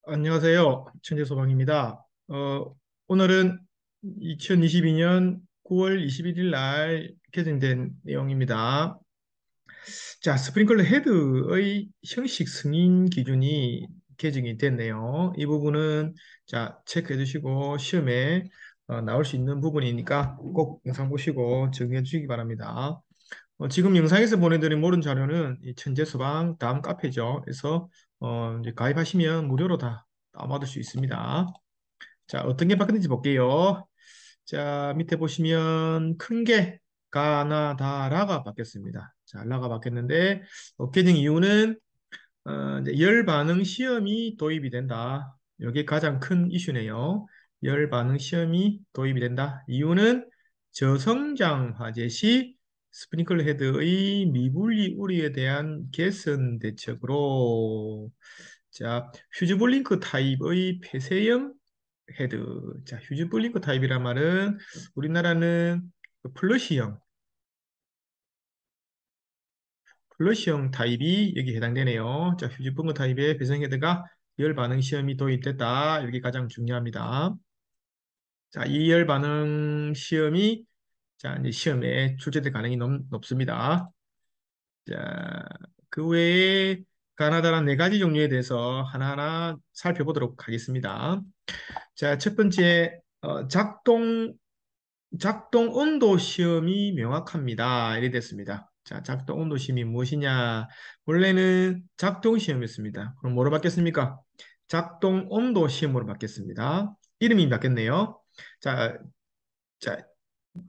안녕하세요. 천재소방입니다. 오늘은 2022년 9월 21일 날 개정된 내용입니다. 자, 스프링클러 헤드의 형식 승인 기준이 개정이 됐네요. 이 부분은 자, 체크해 주시고 시험에 나올 수 있는 부분이니까 꼭 영상 보시고 정리해 주시기 바랍니다. 지금 영상에서 보내드린 모든 자료는 이 천재소방 다음 카페죠. 그래서 이제 가입하시면 무료로 다 다운받을 수 있습니다. 자, 어떤 게 바뀌었는지 볼게요. 자, 밑에 보시면 큰 게 가나다라가 바뀌었습니다. 자, 라가 바뀌었는데 개정 이유는 이제 열 반응 시험이 도입이 된다. 이게 가장 큰 이슈네요. 열 반응 시험이 도입이 된다. 이유는 저성장 화재 시 스프링클러 헤드의 미분리 우리에 대한 개선 대책으로 자, 휴즈블링크 타입의 폐쇄형 헤드. 자, 휴즈블링크 타입이란 말은 우리나라는 그 플러시형 타입이 여기 해당되네요. 자, 휴지분구 타입의 배선 헤드가 열 반응 시험이 도입됐다. 이게 가장 중요합니다. 자, 이 열 반응 시험이 자, 이제 시험에 출제될 가능성이 높습니다. 자, 그 외에 가나다란 네 가지 종류에 대해서 하나하나 살펴보도록 하겠습니다. 자, 첫 번째, 작동 온도 시험이 명확합니다. 이래 됐습니다. 자, 작동 온도 시험이 무엇이냐? 원래는 작동 시험이었습니다. 그럼 뭐로 바뀌었습니까? 작동 온도 시험으로 바뀌었습니다. 이름이 바뀌었네요. 자, 자,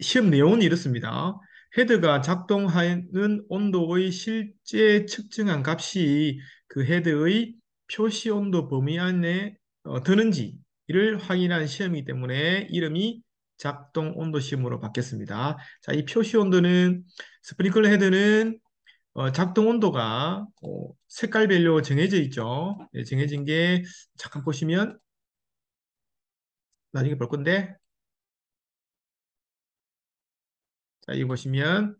시험 내용은 이렇습니다. 헤드가 작동하는 온도의 실제 측정한 값이 그 헤드의 표시 온도 범위 안에 드는지를 확인하는 시험이기 때문에 이름이 작동 온도 시험으로 바뀌었습니다. 자, 이 표시 온도는 스프링클러 헤드는 작동 온도가 색깔별로 정해져 있죠. 네, 정해진 게 잠깐 보시면 나중에 볼 건데 자, 여기 보시면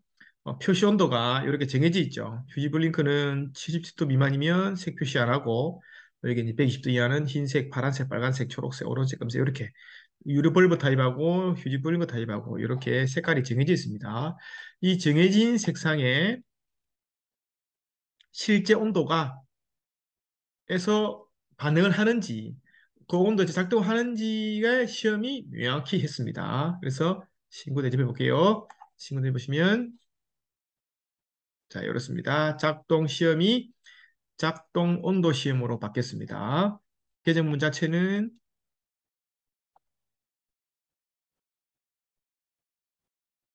표시 온도가 이렇게 정해져 있죠. 휴지 블링크는 70도 미만이면 색 표시 안 하고 여기 이제 120도 이하는 흰색, 파란색, 빨간색, 초록색, 오른색, 검색 이렇게 유리 벌브 타입하고 휴지 블링크 타입하고 이렇게 색깔이 정해져 있습니다. 이 정해진 색상에 실제 온도가 에서 반응을 하는지 그 온도에서 작동하는지가 시험이 명확히 했습니다. 그래서 신고 대접해 볼게요. 신고 대접 보시면 자, 이렇습니다. 작동 시험이 작동 온도 시험으로 바뀌었습니다. 개정문 자체는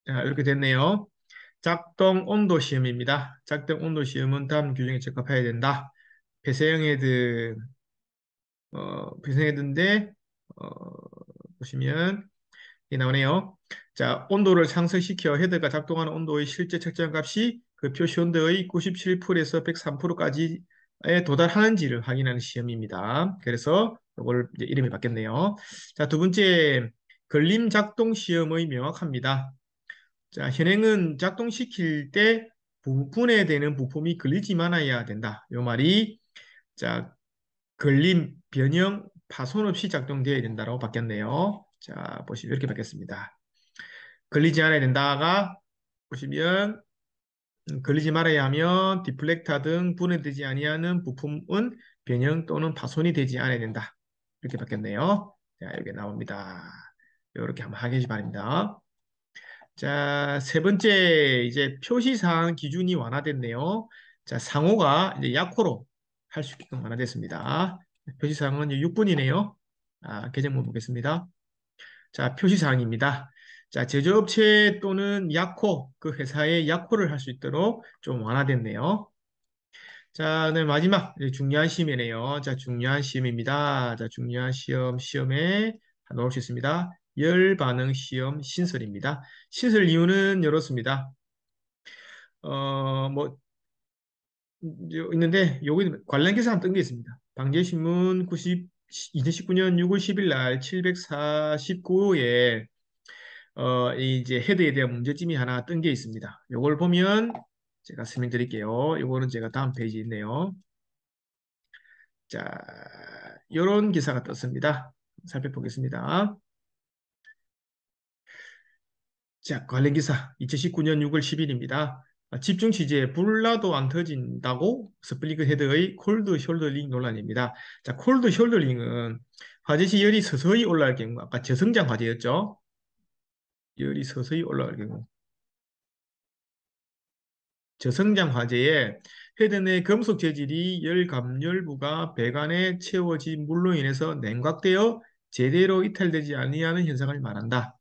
자, 이렇게 됐네요. 작동 온도 시험입니다. 작동 온도 시험은 다음 규정에 적합해야 된다. 배세형 헤드, 배세형 헤드인데, 어, 보시면 이 나오네요. 자, 온도를 상승시켜 헤드가 작동하는 온도의 실제 측정 값이 그 표시 온도의 97%에서 103%까지에 도달하는지를 확인하는 시험입니다. 그래서 이걸 이제 이름이 바뀌었네요. 자, 두 번째, 걸림 작동 시험의 명확합니다. 자, 현행은 작동시킬 때 분해되는 부품이 걸리지 않아야 된다. 이 말이 자, 걸림, 변형, 파손 없이 작동되어야 된다고 바뀌었네요. 자, 보시면 이렇게 바뀌었습니다. 걸리지 않아야 된다가 보시면 걸리지 말아야 하면 디플렉터 등 분해되지 아니하는 부품은 변형 또는 파손이 되지 않아야 된다. 이렇게 바뀌었네요. 자, 이렇게 나옵니다. 이렇게 한번 하시기 바랍니다. 자, 세 번째 이제 표시사항 기준이 완화됐네요. 자, 상호가 이제 약호로 할 수 있게끔 완화됐습니다. 표시사항은 6분이네요. 개정문 보겠습니다. 자, 표시사항입니다. 자, 제조업체 또는 약호, 그 회사의 약호를 할 수 있도록 좀 완화됐네요. 자, 네, 마지막 이제 중요한 시험이네요. 자, 중요한 시험입니다. 자, 중요한 시험에 나올 수 있습니다. 열 반응 시험 신설입니다. 신설 이유는 이렇습니다. 뭐 있는데 여기 관련 기사 한번 뜬게 있습니다. 방재신문 2019년 6월 10일 날 749호에 이제 헤드에 대한 문제점이 하나 뜬 게 있습니다. 이걸 보면 제가 설명드릴게요. 이거는 제가 다음 페이지에 있네요. 자, 이런 기사가 떴습니다. 살펴보겠습니다. 자, 관련 기사 2019년 6월 10일입니다. 집중 취재에 불나도 안 터진다고 스플리그 헤드의 콜드 숄더링 논란입니다. 자, 콜드 숄더링은 화재 시 열이 서서히 올라갈 경우, 아까 저성장 화재였죠? 열이 서서히 올라갈 경우. 저성장 화재에 헤드 내 금속 재질이 열 감열부가 배관에 채워진 물로 인해서 냉각되어 제대로 이탈되지 아니하는 현상을 말한다.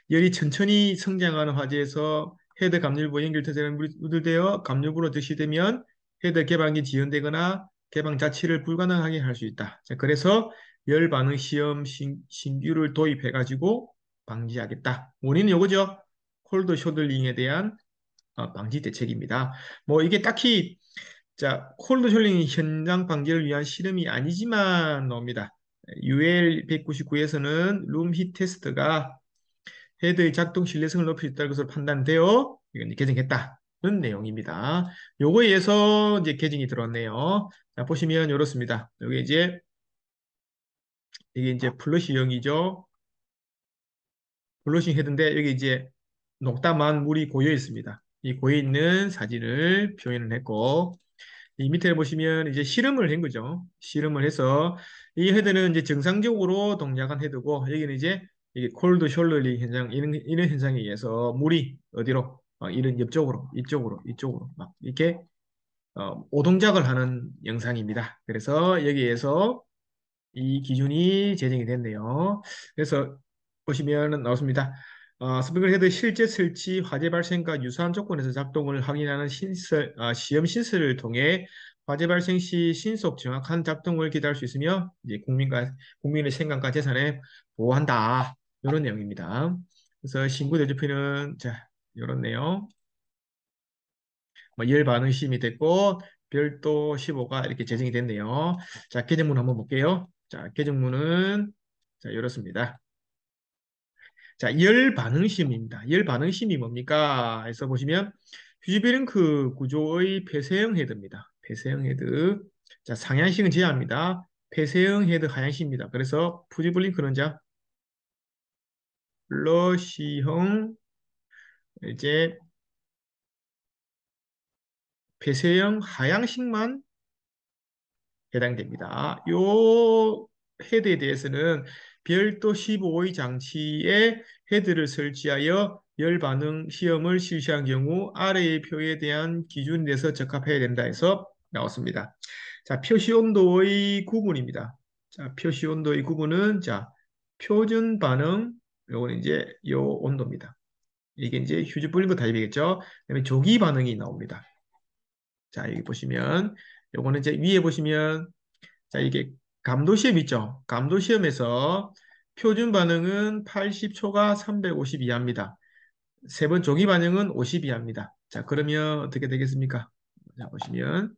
열이 천천히 성장하는 화재에서 헤드 감열부와 연결되는 물이 누들되어 감열부로 적시되면 헤드 개방이 지연되거나 개방 자체를 불가능하게 할 수 있다. 자, 그래서 열 반응 시험 신규를 도입해가지고 방지하겠다. 원인은 요거죠. 콜드 쇼들링에 대한 방지 대책입니다. 뭐 이게 딱히 자 콜드 쇼들링 현장 방지를 위한 실험이 아니지만 나옵니다. UL 199에서는 룸 히 테스트가 헤드의 작동 신뢰성을 높일 수 있다는 것으로 판단되어 이건 개정했다는 내용입니다. 요거에 의해서 이제 개정이 들어왔네요. 자, 보시면 이렇습니다. 여기 이제 이게 이제 플러시형이죠. 블러싱 헤드인데 여기 이제 녹담한 물이 고여 있습니다. 이 고여 있는 사진을 표현을 했고 이 밑에 보시면 이제 실험을 한 거죠. 실험을 해서 이 헤드는 이제 정상적으로 동작한 헤드고 여기는 이제 이게 콜드 숄더링 현상 이런 현상에 의해서 물이 어디로 이런 옆쪽으로 이쪽으로 막 이렇게 오동작을 하는 영상입니다. 그래서 여기에서 이 기준이 제정이 됐네요. 그래서 보시면 나왔습니다. 스프링클 헤드 실제 설치 화재 발생과 유사한 조건에서 작동을 확인하는 시험 실습을 통해 화재 발생 시 신속 정확한 작동을 기대할 수 있으며 이제 국민의 생명과 재산에 보호한다. 이런 내용입니다. 그래서 신고 대조표는 자 이런 내용. 열 반응 시험이 됐고 별도 15가 이렇게 제정이 됐네요. 자, 개정문 한번 볼게요. 자, 개정문은 자, 이렇습니다. 자, 열 반응 시험입니다. 열 반응 시험이 뭡니까? 해서 보시면 휴지베링크 구조의 폐쇄형 헤드입니다. 폐쇄형 헤드. 자, 상향식은 제한입니다. 폐쇄형 헤드 하향식입니다. 그래서 푸지블링크는 자 플러시형 이제 폐쇄형 하향식만 해당됩니다. 요 헤드에 대해서는 별도 15의 장치에 헤드를 설치하여 열 반응 시험을 실시한 경우 아래의 표에 대한 기준에 대해서 적합해야 된다 해서 나왔습니다. 자, 표시 온도의 구분입니다. 자, 표시 온도의 구분은 자, 표준 반응 요거는 이제 요 온도입니다. 이게 이제 휴지블링크 타입이겠죠. 그다음에 조기 반응이 나옵니다. 자, 여기 보시면 요거는 이제 위에 보시면 자, 이게 감도 시험 있죠? 감도 시험에서 표준 반응은 80초가 350 이하입니다. 세 번 조기 반응은 50 이하입니다. 자, 그러면 어떻게 되겠습니까? 자, 보시면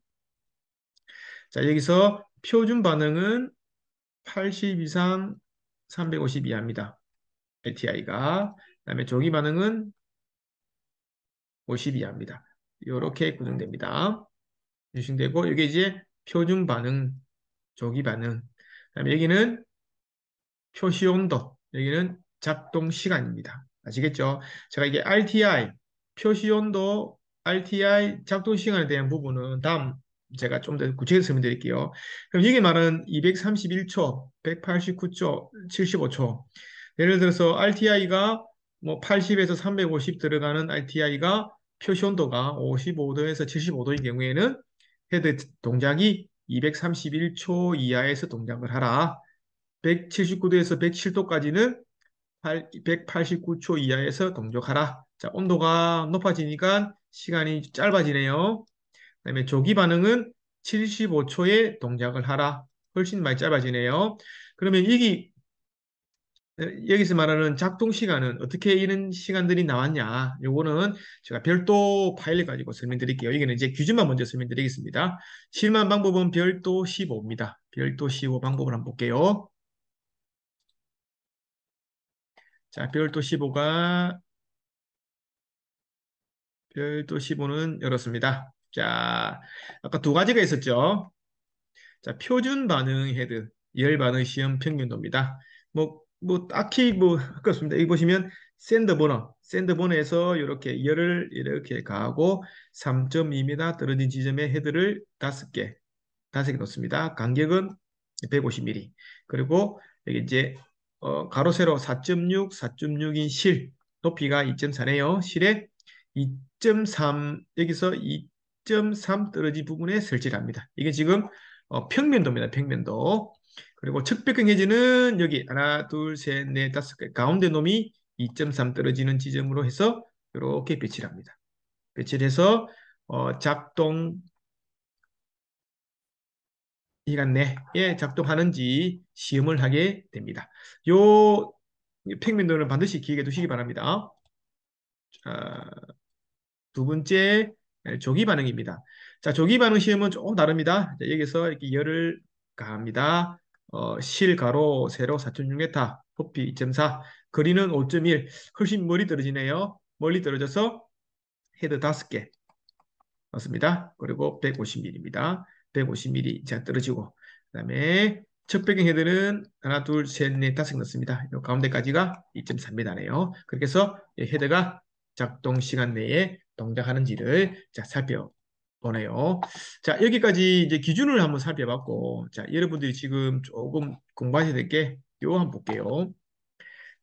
자, 여기서 표준 반응은 80 이상 350 이하입니다. LTI가. 그다음에 조기 반응은 50 이하입니다. 이렇게 구성됩니다. 구성되고 이게 이제 표준 반응, 조기 반응. 그다음에 여기는 표시 온도, 여기는 작동 시간입니다. 아시겠죠? 제가 이게 RTI, 표시 온도, RTI 작동 시간에 대한 부분은 다음 제가 좀 더 구체적으로 설명드릴게요. 그럼 여기 말은 231초, 189초, 75초. 예를 들어서 RTI가 뭐 80에서 350 들어가는 RTI가 표시 온도가 55도에서 75도인 경우에는 헤드 동작이 231초 이하에서 동작을 하라. 179도에서 107도까지는 189초 이하에서 동작하라. 자, 온도가 높아지니까 시간이 짧아지네요. 그다음에 조기 반응은 75초에 동작을 하라. 훨씬 많이 짧아지네요. 그러면 여기서 말하는 작동 시간은 어떻게 이런 시간들이 나왔냐? 요거는 제가 별도 파일 가지고 설명드릴게요. 여기는 이제 기준만 먼저 설명드리겠습니다. 실만 방법은 별도 15입니다. 별도 15 방법을 한번 볼게요. 자, 별도 15는 이렇습니다. 자, 아까 두 가지가 있었죠. 자, 표준 반응 헤드. 열 반응 시험 평균도입니다. 뭐 딱히 뭐 그렇습니다. 여기 보시면 샌드 버너에서 이렇게 열을 이렇게 가하고 3.2m 떨어진 지점에 헤드를 5개 놓습니다. 간격은 150mm. 그리고 여기 이제 가로 세로 4.6, 4.6인 실, 높이가 2.4네요. 실에 2.3, 여기서 2.3 떨어진 부분에 설치를 합니다. 이게 지금 평면도입니다. 평면도. 그리고 측벽경 해지는 여기 하나, 둘, 셋, 넷, 다섯 개 가운데 놈이 2.3 떨어지는 지점으로 해서 이렇게 배치를 합니다. 배치를 해서 작동 시간 내에 작동하는지 시험을 하게 됩니다. 요 평면도는 반드시 기억해 두시기 바랍니다. 자, 두 번째 조기 반응입니다. 자, 조기 반응 시험은 조금 다릅니다. 자, 여기서 이렇게 열을 가합니다. 실 가로 세로 4.6m, 부피 2.4, 거리는 5.1, 훨씬 멀리 떨어지네요. 멀리 떨어져서 헤드 5개 맞습니다. 그리고 150mm입니다. 150mm 자 떨어지고 그다음에 첫 배경 헤드는 하나, 둘, 셋, 넷, 다섯 넣습니다. 요 가운데까지가 2.3m네요. 그렇게 해서 헤드가 작동 시간 내에 동작하는지를 자 살펴보네요. 자 여기까지 이제 기준을 한번 살펴봤고 자 여러분들이 지금 조금 공부하셔야 될 게 요 한번 볼게요.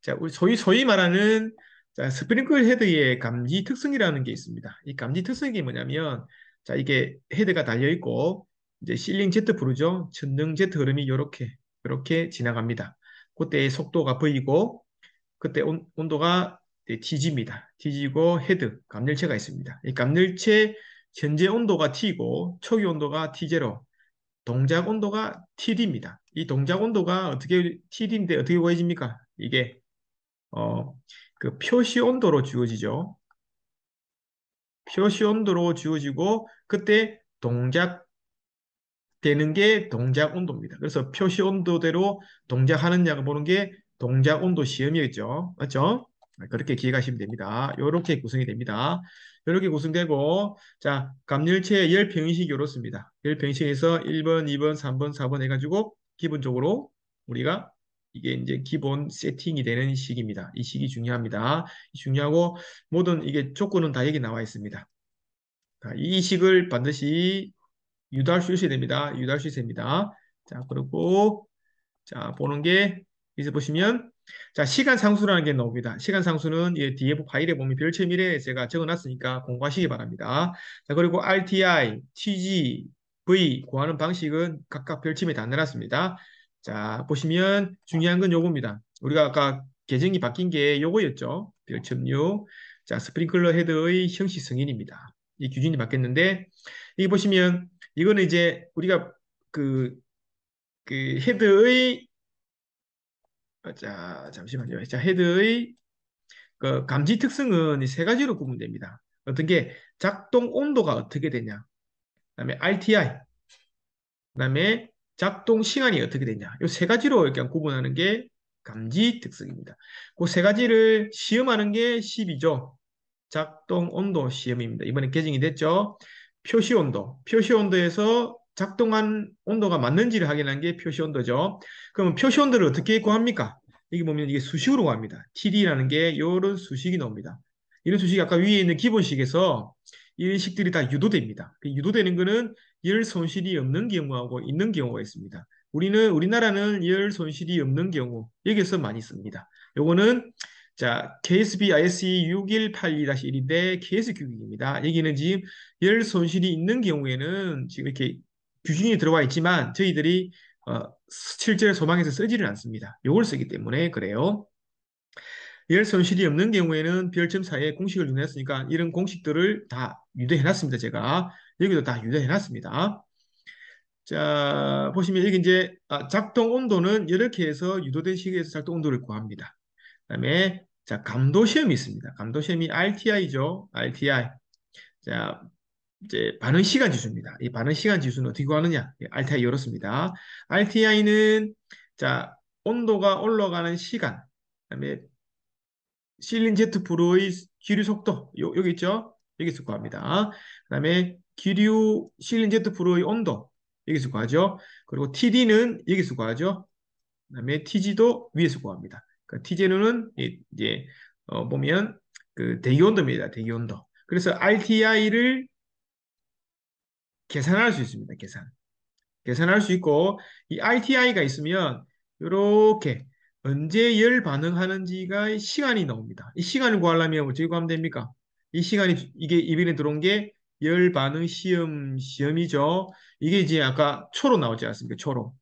자, 우리 소위 말하는 자, 스프링클 헤드의 감지 특성이라는 게 있습니다. 이 감지 특성이 뭐냐면, 자, 이게 헤드가 달려 있고, 이제 실링 제트 부르죠. 천능 제트 흐름이 이렇게 지나갑니다. 그때 속도가 V고, 그때 온도가 Tg입니다. Tg고 헤드, 감열체가 있습니다. 이 감열체 현재 온도가 T고, 초기 온도가 T0, 동작 온도가 TD입니다. 이 동작 온도가 어떻게 TD인데 어떻게 구해집니까? 이게 어, 그 표시 온도로 주어지죠. 표시 온도로 주어지고 그때 동작되는 게 동작 온도입니다. 그래서 표시 온도대로 동작하느냐가 보는 게 동작 온도 시험이겠죠. 맞죠? 그렇게 기억하시면 됩니다. 이렇게 구성이 됩니다. 이렇게 구성되고 자 감열체의 열 평형식이 이렇습니다. 열 평형식에서 1번, 2번, 3번, 4번 해가지고 기본적으로 우리가 이게 이제 기본 세팅이 되는 식입니다. 이 식이 중요합니다. 중요하고 모든 이게 조건은 다 여기 나와 있습니다. 자, 이 식을 반드시 유도할 수 있어야 됩니다. 유도할 수 있어야 됩니다. 자, 그리고 자, 보는 게 여기서 보시면 자, 시간 상수라는 게 나옵니다. 시간 상수는 이 뒤에 파일에 보면 별채밀에 제가 적어놨으니까 공부하시기 바랍니다. 자, 그리고 RTI, TG, V 구하는 방식은 각각 별침에 다 내놨습니다. 자, 보시면 중요한 건 요겁니다. 우리가 아까 계정이 바뀐 게 요거였죠. 별첨6. 자, 스프링클러 헤드의 형식 승인입니다. 이 규준이 바뀌었는데, 여기 보시면 이거는 이제 우리가 그, 그 헤드의 자, 잠시만요. 자, 헤드의 그 감지 특성은 세 가지로 구분됩니다. 어떤 게 작동 온도가 어떻게 되냐, 그다음에 RTI, 그다음에 작동 시간이 어떻게 되냐. 이 세 가지로 이렇게 구분하는 게 감지 특성입니다. 그 세 가지를 시험하는 게 12조 작동 온도 시험입니다. 이번에 개정이 됐죠. 표시 온도. 표시 온도에서 작동한 온도가 맞는지를 확인하는 게 표시 온도죠. 그러면 표시 온도를 어떻게 구합니까? 여기 보면 이게 수식으로 구합니다. TD라는 게 이런 수식이 나옵니다. 이런 수식이 아까 위에 있는 기본식에서 이런 식들이 다 유도됩니다. 그 유도되는 거는 열 손실이 없는 경우하고 있는 경우가 있습니다. 우리나라는 열 손실이 없는 경우 여기서 많이 씁니다. 요거는 자, KSB ISE 6182-1인데 KS 규격입니다. 여기는 지금 열 손실이 있는 경우에는 지금 이렇게 규정이 들어와 있지만 저희들이 실제 소방에서 쓰지를 않습니다. 요걸 쓰기 때문에 그래요. 열 손실이 없는 경우에는 별점 사이에 공식을 유도했으니까 이런 공식들을 다 유도해놨습니다. 제가 여기도 다 유도해놨습니다. 자, 보시면 여기 이제 작동 온도는 이렇게 해서 유도된 시기에서 작동 온도를 구합니다. 그다음에 자, 감도 시험이 있습니다. 감도 시험이 RTI죠. RTI. 자, 이제 반응 시간 지수입니다. 이 반응 시간 지수는 어떻게 구하느냐? RTI 이렇습니다. RTI는 자, 온도가 올라가는 시간. 그다음에 실린 제트 프로의 기류 속도. 여기 있죠? 여기서 구합니다. 그다음에 기류 실린 제트 프로의 온도. 여기서 구하죠. 그리고 TD는 여기서 구하죠. 그다음에 TG도 위에서 구합니다. 그 TG는 이제 보면 그 대기 온도입니다. 대기 온도. 그래서 RTI를 계산할 수 있습니다. 계산할 수 있고 이 RTI가 있으면 이렇게 언제 열 반응하는지가 시간이 나옵니다. 이 시간을 구하려면 어떻게 구하면 됩니까? 이 시간이 이게 이번에 들어온 게 열 반응 시험이죠. 이게 이제 아까 초로 나오지 않습니까? 초로.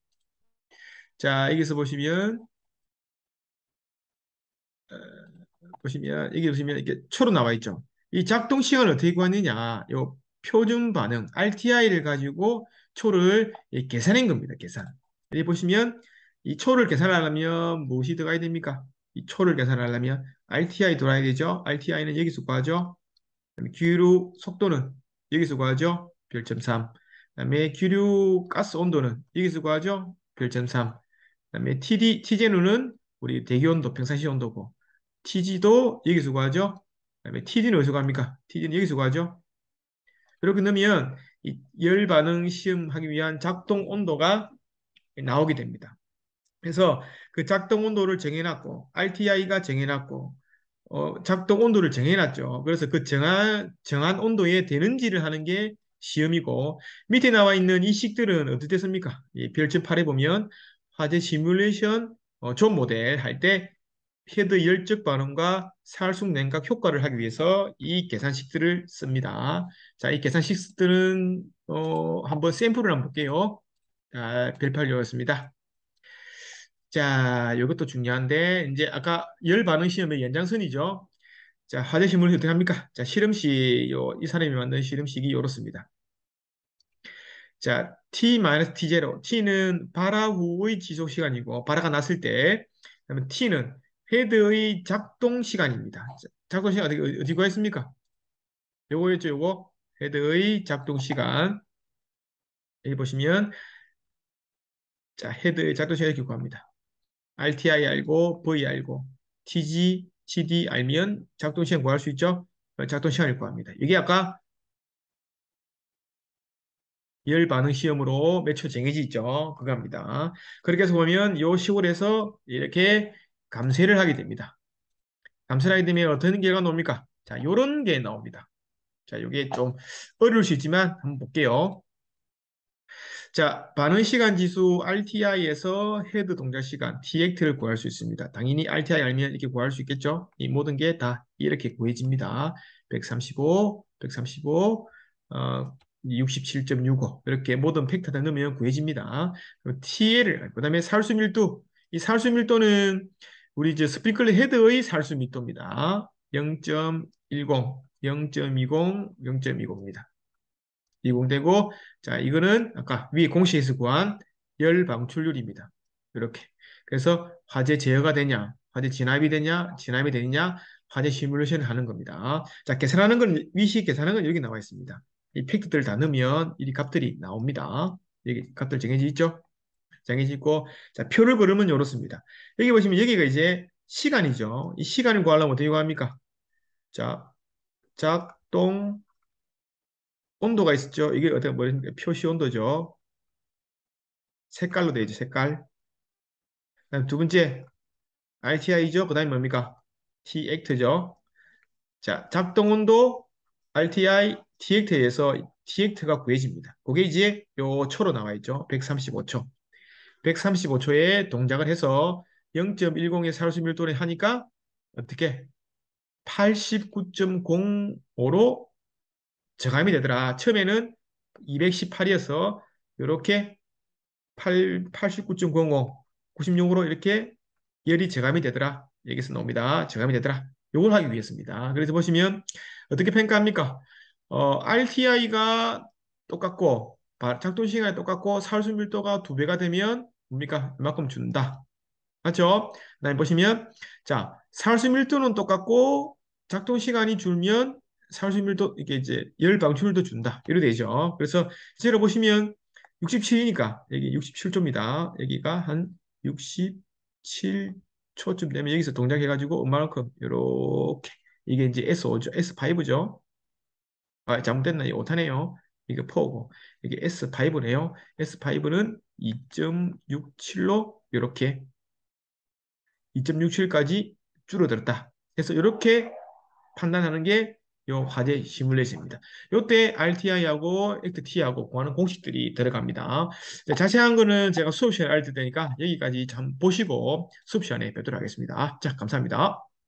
자, 여기서 보시면 여기 보시면 이렇게 초로 나와 있죠. 이 작동 시간을 어떻게 구하느냐? 요 표준 반응 RTI를 가지고 초를 계산한 겁니다. 계산. 여기 보시면 이 초를 계산하려면 무엇이 들어가야 됩니까? 이 초를 계산하려면 RTI 들어야 되죠. RTI는 여기서 구하죠. 그다음에 기류 속도는 여기서 구하죠. 별점 3. 그다음에 기류 가스 온도는 여기서 구하죠. 별점 3. 그다음에 TJ는 우리 대기 온도, 평상시 온도고 TG도 여기서 구하죠. 그다음에 TD는 어디서 구합니까? TD는 여기서 구하죠. 이렇게 넣으면 이 열 반응 시험하기 위한 작동 온도가 나오게 됩니다. 그래서 그 작동 온도를 정해놨고 RTI가 정해놨고 작동 온도를 정해놨죠. 그래서 그 정한 온도에 되는지를 하는 게 시험이고 밑에 나와 있는 이 식들은 어떻게 됐습니까? 이 별점 8에 보면 화재 시뮬레이션 존 모델 할 때 헤드 열적 반응과 살숙 냉각 효과를 하기 위해서 이 계산식들을 씁니다. 자, 이 계산식들은 한번 샘플을 한번 볼게요. 자, 별팔이었습니다. 자, 이것도 중요한데 이제 아까 열 반응 시험의 연장선이죠. 자, 화재 시험을 어떻게 합니까? 자, 실험식 이 사람이 만든 실험식이 이렇습니다. 자, T-T0. T는 발화 후의 지속 시간이고 발화가 났을 때 그러면 T는 헤드의 작동 시간입니다. 자, 작동 시간 어디 구했습니까? 요거였죠, 요거. 헤드의 작동 시간. 여기 보시면 자, 헤드의 작동 시간 이렇게 구합니다. RTI 알고 V 알고 TG, TD 알면 작동 시간 구할 수 있죠? 작동 시간을 구합니다. 이게 아까 열 반응 시험으로 몇 초 정해져 있죠? 그겁니다. 그렇게 해서 보면 이 시골에서 이렇게 감쇄를 하게 됩니다. 감쇄를 하게 되면 어떤 결과가 나옵니까? 자, 이런 게 나옵니다. 자, 이게 좀 어려울 수 있지만 한번 볼게요. 자, 반응 시간 지수 RTI에서 헤드 동작 시간 TX를 구할 수 있습니다. 당연히 RTI 알면 이렇게 구할 수 있겠죠? 이 모든 게 다 이렇게 구해집니다. 135, 135, 67.65 이렇게 모든 팩터 다 넣으면 구해집니다. 그리고 TL을 그다음에 살수 밀도 이 살수 밀도는 우리 이제 스프링클러 헤드의 살수 밀도입니다. 0.10, 0.20, 0.20입니다. 이공되고 자 이거는 아까 위에 공식에서 구한 열 방출률입니다. 이렇게 그래서 화재 제어가 되냐 화재 진압이 되느냐 화재 시뮬레이션을 하는 겁니다. 자 계산하는 건 위식 계산하는 건 여기 나와 있습니다. 이 팩트들 다 넣으면 이 값들이 나옵니다. 여기 값들 정해져 있죠? 정해져 있고 자 표를 그리면 이렇습니다. 여기 보시면 여기가 이제 시간이죠. 이 시간을 구하려면 어떻게 구합니까? 자 작동 온도가 있었죠. 이게 어떻게 뭐냐 표시 온도죠. 색깔로 되어 있죠. 색깔. 그다음 두 번째 RTI죠. 그다음에 뭡니까? TACT죠. 자, 작동 온도 RTI TACT에서 TACT가 구해집니다. 그게 이제 요 초로 나와 있죠. 135초. 135초에 동작을 해서 0.10의 살수밀도를 하니까 어떻게 89.05로 저감이 되더라. 처음에는 218이어서 이렇게 89.05, 96으로 이렇게 열이 저감이 되더라. 여기서 나옵니다. 저감이 되더라. 요걸 하기 위해서입니다. 그래서 보시면 어떻게 평가합니까? RTI가 똑같고 작동 시간이 똑같고 살수 밀도가 두 배가 되면 뭡니까? 이만큼 준다. 맞죠? 그다음에 보시면 자 살수 밀도는 똑같고 작동 시간이 줄면 살수 밀도 이게 이제 열 방출도 준다. 이렇게 되죠. 그래서 실제로 보시면 67이니까 여기 67초입니다. 여기가 한 67초쯤 되면 여기서 동작해가지고 얼마만큼 이렇게 이게 이제 S5죠. S5죠. 아 잘못됐나? 이거 오타네요. 이게 4고 이게 S5네요. S5는 2.67로 이렇게 2.67까지 줄어들었다. 그래서 이렇게 판단하는 게 요 화재 시뮬레이션입니다. 요때 RTI하고 액트T하고 구하는 공식들이 들어갑니다. 자, 자세한 거는 제가 수업 시간에 알려드릴 테니까 여기까지 참 보시고 수업 시간에 뵙도록 하겠습니다. 자, 감사합니다.